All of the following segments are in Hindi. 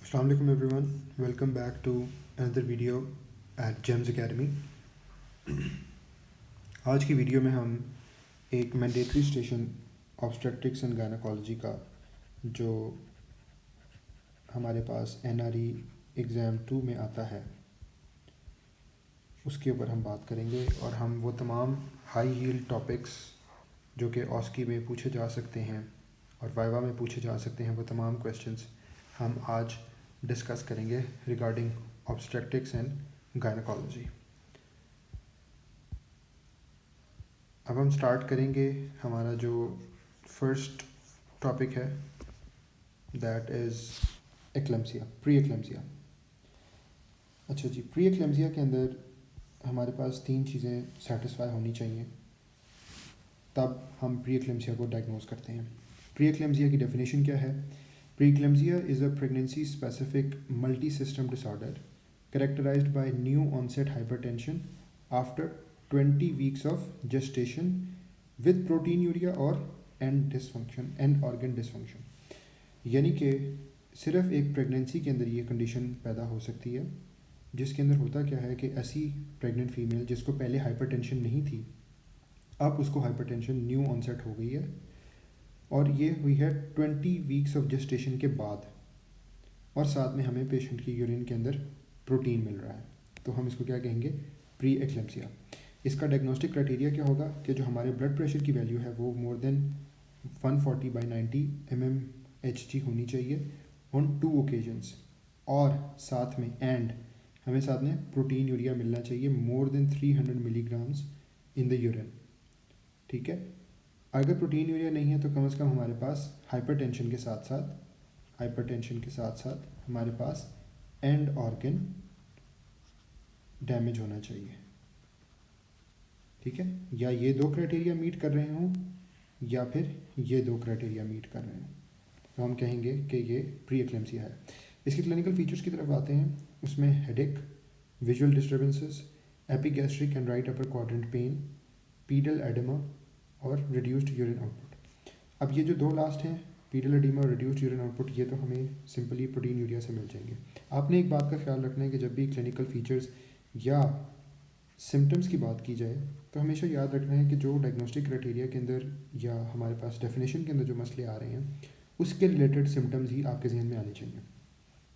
Assalamu alaikum everyone. Welcome back to another video at Gems Academy. आज की वीडियो में हम एक mandatory station obstetrics and gynaecology का जो हमारे पास NRE एग्ज़ाम 2 में आता है उसके ऊपर हम बात करेंगे और हम वो तमाम हाई यील्ड टॉपिक्स जो कि ऑस्की में पूछे जा सकते हैं और वाइवा में पूछे जा सकते हैं वो तमाम क्वेश्चंस हम आज डिस्कस करेंगे रिगार्डिंग ऑब्स्टेट्रिक्स एंड गायनोकोलॉजी। अब हम स्टार्ट करेंगे हमारा जो फर्स्ट टॉपिक है that is eclampsia, pre eclampsia. अच्छा जी, प्री एक्लेम्सिया के अंदर हमारे पास 3 चीज़ें सेटिस्फाई होनी चाहिए तब हम प्री एक्लेम्सिया को डायग्नोज करते हैं। प्री एक्लेम्सिया की डेफिनेशन क्या है? Preeclampsia is a pregnancy-specific multi-system disorder characterized by new onset hypertension after 20 weeks of gestation with proteinuria or end organ dysfunction। यानी कि सिर्फ एक प्रेगनेंसी के अंदर ये कंडीशन पैदा हो सकती है जिसके अंदर होता क्या है कि ऐसी प्रेग्नेंट फीमेल जिसको पहले हाइपरटेंशन नहीं थी अब उसको हाइपरटेंशन न्यू ऑनसेट हो गई है और ये हुई है 20 वीक्स ऑफ जेस्टेशन के बाद और साथ में हमें पेशेंट की यूरिन के अंदर प्रोटीन मिल रहा है, तो हम इसको क्या कहेंगे? Pre eclampsia. इसका डायग्नोस्टिक क्राइटेरिया क्या होगा कि जो हमारे ब्लड प्रेशर की वैल्यू है वो मोर देन 140/90 mmHg होनी चाहिए ऑन 2 ओकेजन्स और साथ में हमें साथ में प्रोटीन यूरिया मिलना चाहिए more than 300 milligrams in the urine. ठीक है, अगर प्रोटीन यूरिया नहीं है तो कम से कम हमारे पास हाइपरटेंशन के साथ साथ हमारे पास एंड ऑर्गन डैमेज होना चाहिए। ठीक है, या ये 2 क्राइटेरिया मीट कर रहे हों या फिर ये 2 क्राइटेरिया मीट कर रहे हों तो हम कहेंगे कि ये प्री एक्लेम्सिया है। इसके क्लिनिकल फीचर्स की तरफ आते हैं। उसमें headache, visual disturbances, epigastric and right upper quadrant pen, pedal oedema और रिड्यूस्ड यूरिन आउटपुट। अब ये जो 2 लास्ट हैं, पीडल एडिमा और रिड्यूस्ड यूरिन आउटपुट, ये तो हमें सिंपली प्रोटीन यूरिया से मिल जाएंगे। आपने एक बात का ख्याल रखना है कि जब भी क्लिनिकल फीचर्स या सिम्टम्स की बात की जाए तो हमेशा याद रखना है कि जो डायग्नोस्टिक क्राइटेरिया के अंदर या हमारे पास डेफिनेशन के अंदर जो मसले आ रहे हैं उसके रिलेटेड सिम्टम्स ही आपके जहन में आने चाहिए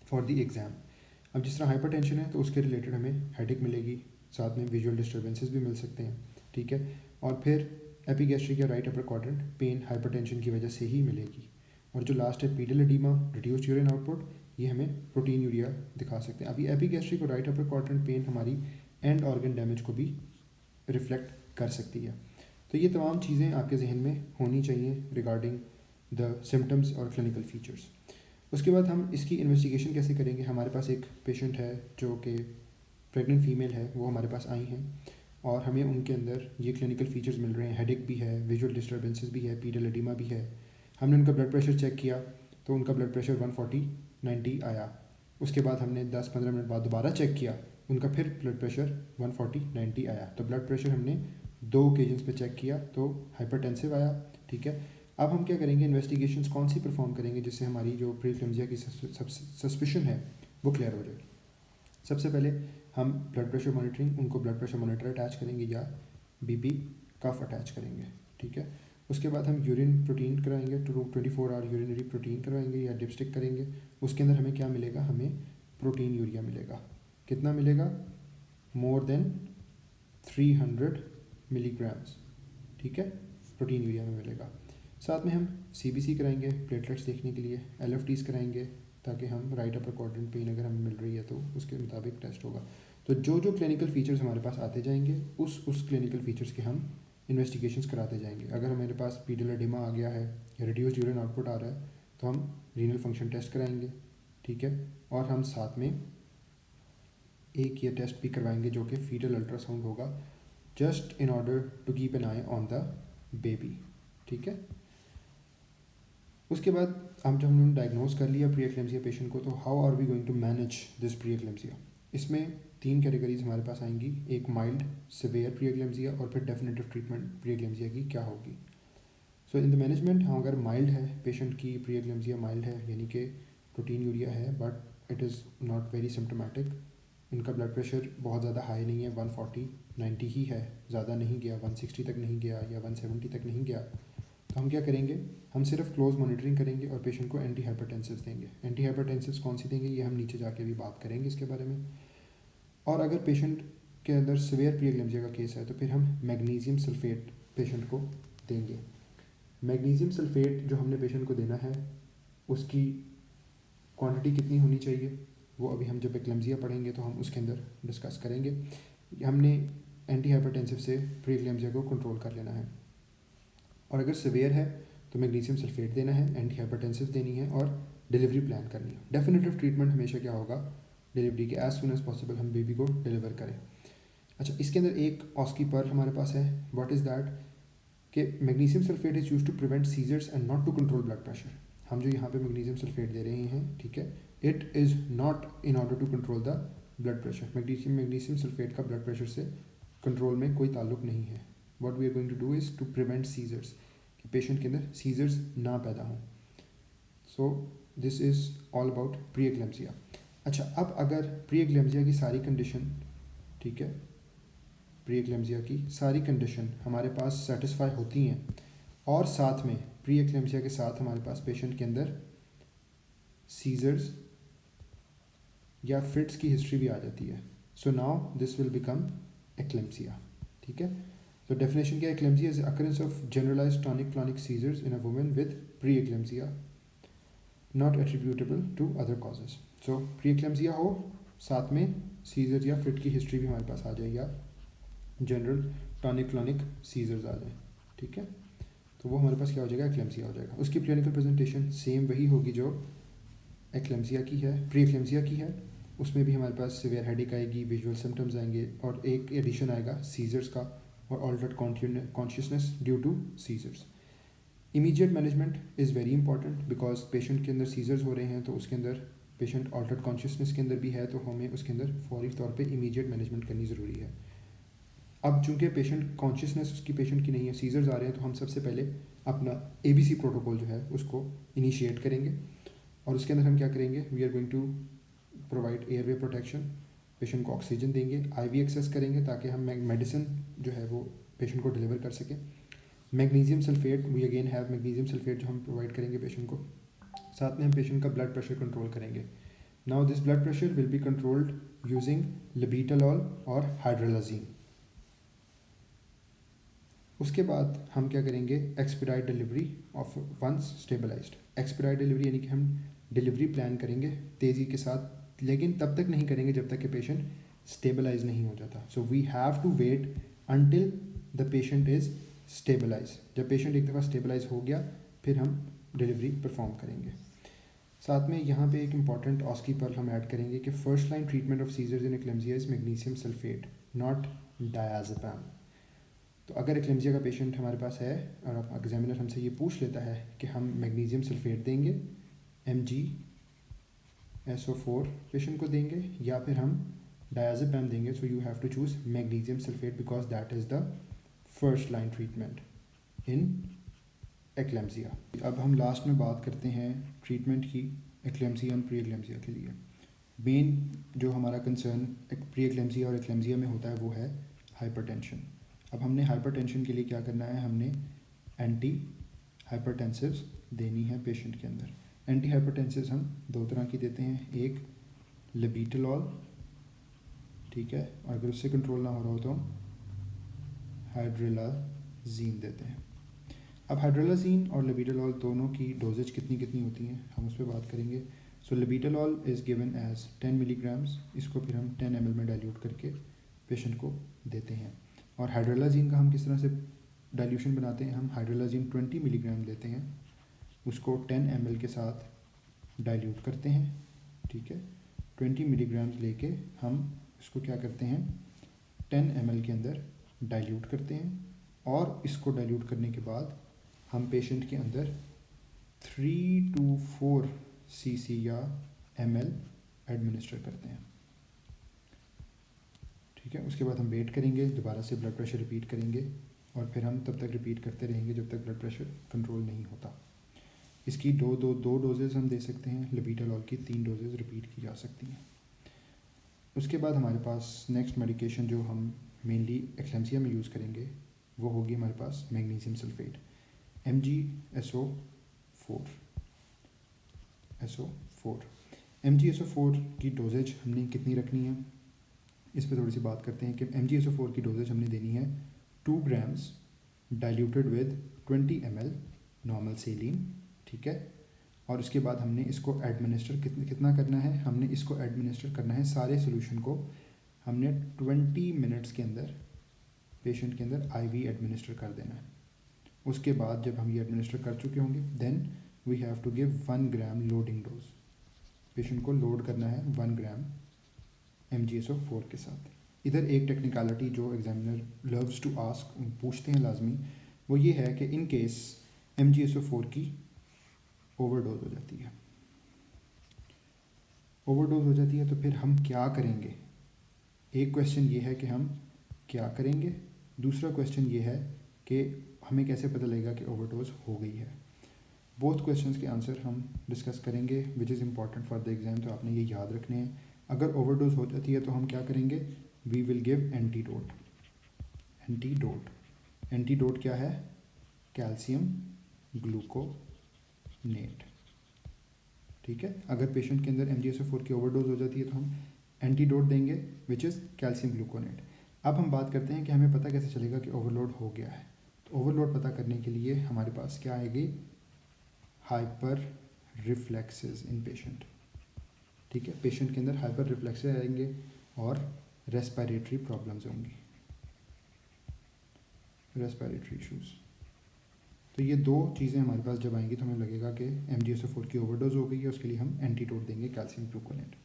फॉर द एग्ज़ाम। अब जिस तरह हाइपरटेंशन है तो उसके रिलेटेड हमें हेडेक मिलेगी, साथ में विजुअल डिस्टर्बेंसेस भी मिल सकते हैं। ठीक है, और फिर एपिगैस्ट्रिक या right upper quadrant pen hypertension की वजह से ही मिलेगी। और जो लास्ट है pedal oedema, reduced urine output, ये हमें प्रोटीन यूरिया दिखा सकते हैं। अभी एपिगैस्ट्रिक और राइट अपर क्वाड्रेंट पेन हमारी एंड ऑर्गन डैमेज को भी रिफ्लेक्ट कर सकती है। तो ये तमाम चीज़ें आपके जहन में होनी चाहिए रिगार्डिंग द सिम्टम्स और क्लिनिकल फीचर्स। उसके बाद हम इसकी इन्वेस्टिगेशन कैसे करेंगे? हमारे पास एक पेशेंट है जो कि प्रेग्नेंट फीमेल है, वो हमारे पास आई हैं और हमें उनके अंदर ये क्लिनिकल फीचर्स मिल रहे हैं, हेडेक भी है, विजुअल डिस्टर्बेंसेस भी है, पीडल एडिमा भी है। हमने उनका ब्लड प्रेशर चेक किया तो उनका ब्लड प्रेशर 140/90 आया। उसके बाद हमने 10-15 मिनट बाद दोबारा चेक किया, उनका फिर ब्लड प्रेशर 140/90 आया। तो ब्लड प्रेशर हमने 2 ओकेजन्स पे चेक किया तो हाइपरटेंसिव आया। ठीक है, अब हम क्या करेंगे? इन्वेस्टिगेशंस कौन सी परफॉर्म करेंगे जिससे हमारी जो प्री एक्लेम्सिया की सस्पिशन है वो क्लियर हो जाएगी। सबसे पहले हम ब्लड प्रेशर मॉनिटरिंग, उनको ब्लड प्रेशर मॉनिटर अटैच करेंगे या बीपी कफ अटैच करेंगे। ठीक है, उसके बाद हम यूरिन प्रोटीन कराएंगे, 24 आवर यूरिनरी प्रोटीन करवाएंगे या डिपस्टिक करेंगे। उसके अंदर हमें क्या मिलेगा? हमें प्रोटीन यूरिया मिलेगा। कितना मिलेगा? More than 300 milligrams. ठीक है, प्रोटीन यूरिया में मिलेगा। साथ में हम CBC कराएंगे प्लेटलेट्स देखने के लिए, LFTs कराएंगे ताकि हम राइट अपर क्वाड्रेंट पेन अगर हमें मिल रही है तो उसके मुताबिक टेस्ट होगा। तो जो जो क्लिनिकल फीचर्स हमारे पास आते जाएंगे उस क्लिनिकल फीचर्स के हम इन्वेस्टिगेशंस कराते जाएंगे। अगर हमारे पास पीडल एडिमा आ गया है या रिड्यूस्ड यूरिन आउटपुट आ रहा है तो हम रीनल फंक्शन टेस्ट कराएंगे। ठीक है, और हम साथ में एक ये टेस्ट भी करवाएंगे जो कि फीटल अल्ट्रासाउंड होगा, just in order to keep an eye on the baby. ठीक है, उसके बाद जब हमने डायग्नोज कर लिया प्री एक्लेम्सिया पेशेंट को तो how are we going to manage this pre eclampsia? इसमें 3 कैटेगरीज हमारे पास आएंगी, एक माइल्ड, सिवियर प्री एक्लेम्सिया और फिर डेफिनेटिव ट्रीटमेंट प्री एक्लेम्सिया की क्या होगी। सो इन द मैनेजमेंट, हम अगर माइल्ड है पेशेंट की प्री एक्लेम्सिया माइल्ड है यानी कि प्रोटीन यूरिया है but it is not very symptomatic. इनका ब्लड प्रेशर बहुत ज़्यादा हाई नहीं है, 140 90 ही है, ज़्यादा नहीं गया, 160 तक नहीं गया या 170 तक नहीं गया। तो हम क्या करेंगे, हम सिर्फ क्लोज मॉनिटरिंग करेंगे और पेशेंट को एंटी हाइपरटेंसिव्स देंगे। एंटी हाइपरटेंसिव्स कौन सी देंगे ये हम नीचे जाके भी बात करेंगे इसके बारे में। और अगर पेशेंट के अंदर सीवियर प्रीएक्लेम्सिया का केस है तो फिर हम मैग्नीशियम सल्फेट पेशेंट को देंगे। मैग्नीशियम सल्फेट जो हमने पेशेंट को देना है उसकी क्वांटिटी कितनी होनी चाहिए वो अभी हम जब एक्लेम्सिया पढ़ेंगे तो हम उसके अंदर डिस्कस करेंगे। हमने एंटी हाइपरटेंसिव से प्रीएक्लेम्सिया को कंट्रोल कर लेना है, और अगर सीवियर है तो मैग्नीशियम सल्फेट देना है, एंटी हाइपरटेंसिव देनी है और डिलीवरी प्लान करनी है। डेफिनेटिव ट्रीटमेंट हमेशा क्या होगा, डिलीवरी के एज सुन एज पॉसिबल हम बेबी को डिलीवर करें। अच्छा, इसके अंदर एक ऑस्की पर्ल हमारे पास है। व्हाट इज़ दैट कि magnesium sulphate is use to prevent seizures and not to control blood pressure. हम जो यहाँ पे मैग्नीशियम सल्फेट दे रहे हैं, ठीक है, it is not in order to control the blood pressure. Magnesium sulphate का ब्लड प्रेशर से कंट्रोल में कोई ताल्लुक नहीं है। What we are going to do is to prevent seizures, कि पेशेंट के अंदर सीजर्स ना पैदा हों। So this is all about preeclampsia. अच्छा, अब अगर प्रीएक्लेम्सिया की सारी कंडीशन, ठीक है, प्रीएक्लेम्सिया की सारी कंडीशन हमारे पास सेटिस्फाई होती हैं और साथ में प्रीएक्लेम्सिया के साथ हमारे पास पेशेंट के अंदर सीजर्स या फिट्स की हिस्ट्री भी आ जाती है, so now this will become eclampsia. ठीक है, तो डेफिनेशन क्या है, eclampsia is occurrence of generalised tonic clonic seizures in a woman with preeclampsia not attributable to other causes. So preeclampsia हो, साथ में सीजर्स या फिट की हिस्ट्री भी हमारे पास आ जाए, या जनरल टॉनिक क्लॉनिक सीजर्स आ जाए। ठीक है, तो वो हमारे पास क्या हो जाएगा, एक्लेम्सिया हो जाएगा। उसकी क्लिनिकल प्रेजेंटेशन सेम वही होगी जो एक्लेम्सिया की है, प्रीएक्लेम्सिया की है। उसमें भी हमारे पास सिवियर हेडेक आएगी, विजुअल सिम्टम्स आएंगे और एक एडिशन आएगा सीजर्स का और altered consciousness due to seizures. Immediate management is very important because patient के अंदर सीजर्स हो रहे हैं तो उसके अंदर पेशेंट ऑल्टर्ड कॉन्शियसनेस के अंदर भी है, तो हमें उसके अंदर फौरी तौर पे इमीडिएट मैनेजमेंट करनी ज़रूरी है। अब चूंकि पेशेंट कॉन्शियसनेस उसकी पेशेंट की नहीं है, सीजर्स आ रहे हैं, तो हम सबसे पहले अपना ABC प्रोटोकॉल जो है उसको इनिशिएट करेंगे और उसके अंदर हम क्या करेंगे, we are going to provide airway protection, patient को ऑक्सीजन देंगे, IV एक्सेस करेंगे ताकि हम मेडिसिन जो है वो पेशेंट को डिलीवर कर सकें। Magnesium sulphate, we again have magnesium sulphate जो हम प्रोवाइड करेंगे पेशेंट को। साथ में हम पेशेंट का ब्लड प्रेशर कंट्रोल करेंगे। Now this blood pressure will be controlled using labetalol और हाइड्रोलाजीन। उसके बाद हम क्या करेंगे, expedite delivery of once stabilised. Expedite delivery यानी कि हम डिलीवरी प्लान करेंगे तेज़ी के साथ, लेकिन तब तक नहीं करेंगे जब तक कि पेशेंट स्टेबलाइज नहीं हो जाता। So we have to wait until the patient is stabilise. जब पेशेंट एक दफ़ा स्टेबलाइज हो गया फिर हम डिलीवरी परफॉर्म करेंगे। साथ में यहाँ पे एक इंपॉर्टेंट ऑस्की पर्ल हम ऐड करेंगे कि first line treatment of seizures in eclampsia is magnesium sulphate not diazepam. तो अगर एक्लेम्सिया का पेशेंट हमारे पास है और एग्जामिनर हमसे ये पूछ लेता है कि हम मैग्नीशियम सल्फेट देंगे, MgSO4 पेशेंट को देंगे या फिर हम डायज़ेपाम देंगे, so you have to choose magnesium sulphate because that is the first line treatment in eclampsia. अब हम लास्ट में बात करते हैं ट्रीटमेंट की एक्लेम्सिया और प्री एक्लेम्सिया के लिए। मेन जो हमारा कंसर्न प्री एक्लेम्सिया और एक्लेम्सिया में होता है वो है हाइपरटेंशन। अब हमने हाइपरटेंशन के लिए क्या करना है, हमने एंटी हाइपरटेंसिव्स देनी है पेशेंट के अंदर। एंटी हाइपरटेंसिव्स हम दो तरह की देते हैं, एक लिबीटालॉल, ठीक है, और अगर उससे कंट्रोल ना हो रहा हो तो हाइड्रोलाजीन देते हैं। अब हाइड्रोलाजीन और लिबीटालॉल दोनों की डोजेज कितनी कितनी होती हैं हम उस पर बात करेंगे। सो लिबीटालॉल इज़ गिवन एज 10 मिलीग्राम्स, इसको फिर हम 10 ml में डाइल्यूट करके पेशेंट को देते हैं। और हाइड्रोलाजीन का हम किस तरह से डाइल्यूशन बनाते हैं, हम हाइड्रोलाजीन 20 मिलीग्राम लेते हैं, उसको 10 ml के साथ डाइल्यूट करते हैं, ठीक है। 20 मिलीग्राम लेके हम इसको क्या करते हैं, 10 ml के अंदर डाइल्यूट करते हैं और इसको डाइल्यूट करने के बाद हम पेशेंट के अंदर 3 to 4 cc या ml एडमिनिस्टर करते हैं, ठीक है। उसके बाद हम वेट करेंगे, दोबारा से ब्लड प्रेशर रिपीट करेंगे और फिर हम तब तक रिपीट करते रहेंगे जब तक ब्लड प्रेशर कंट्रोल नहीं होता। इसकी दो डोजेज़ हम दे सकते हैं, लबीटालॉल की 3 डोजेज़ रिपीट की जा सकती हैं। उसके बाद हमारे पास नेक्स्ट मेडिकेशन जो हम मेनली एक्लेम्सिया में यूज़ करेंगे वो होगी हमारे पास मैग्नीशियम सल्फेट MgSO4। MgSO4 की डोजेज हमने कितनी रखनी है, इस पर थोड़ी सी बात करते हैं कि MgSO4 की डोजेज हमने देनी है 2 grams diluted with 20 ml normal saline, ठीक है। और उसके बाद हमने इसको एडमिनिस्टर कितना करना है, हमने इसको एडमिनिस्टर करना है सारे सोल्यूशन को हमने 20 मिनट्स के अंदर पेशेंट के अंदर IV एडमिनिस्टर कर देना है। उसके बाद जब हम ये एडमिनिस्टर कर चुके होंगे then we have to give 1 gram loading dose, patient को लोड करना है 1 ग्राम MgSO4 के साथ। इधर एक टेक्निकलिटी जो एग्जामिनर लव्स टू आस्क, पूछते हैं लाजमी, वो ये है कि इन केस MgSO4 की ओवरडोज हो जाती है, तो फिर हम क्या करेंगे। एक क्वेश्चन ये है कि हम क्या करेंगे, दूसरा क्वेश्चन ये है कि हमें कैसे पता लगेगा कि ओवरडोज हो गई है। बोथ क्वेश्चंस के आंसर हम डिस्कस करेंगे which is important for the exam, तो आपने ये याद रखने हैं। अगर ओवरडोज हो जाती है तो हम क्या करेंगे, we will give antidote. Antidote क्या है, कैल्शियम ग्लूकोनेट, ठीक है। अगर पेशेंट के अंदर MgSO4 की ओवरडोज हो जाती है तो हम एंटीडोट देंगे विच इज़ कैल्शियम ग्लूकोनेट। अब हम बात करते हैं कि हमें पता कैसे चलेगा कि ओवरलोड हो गया है। तो ओवरलोड पता करने के लिए हमारे पास क्या आएगी, हाइपर रिफ्लेक्सेस इन पेशेंट, ठीक है। पेशेंट के अंदर हाइपर रिफ्लेक्सेस आएंगे और रेस्पिरेटरी प्रॉब्लम्स होंगी, रेस्पिरेटरी इश्यूज़। तो ये दो चीज़ें हमारे पास जब आएंगी तो हमें लगेगा कि MgSO4 की ओवरडोज हो गई है, उसके लिए हम एंटीडोट देंगे कैल्शियम ग्लूकोनेट।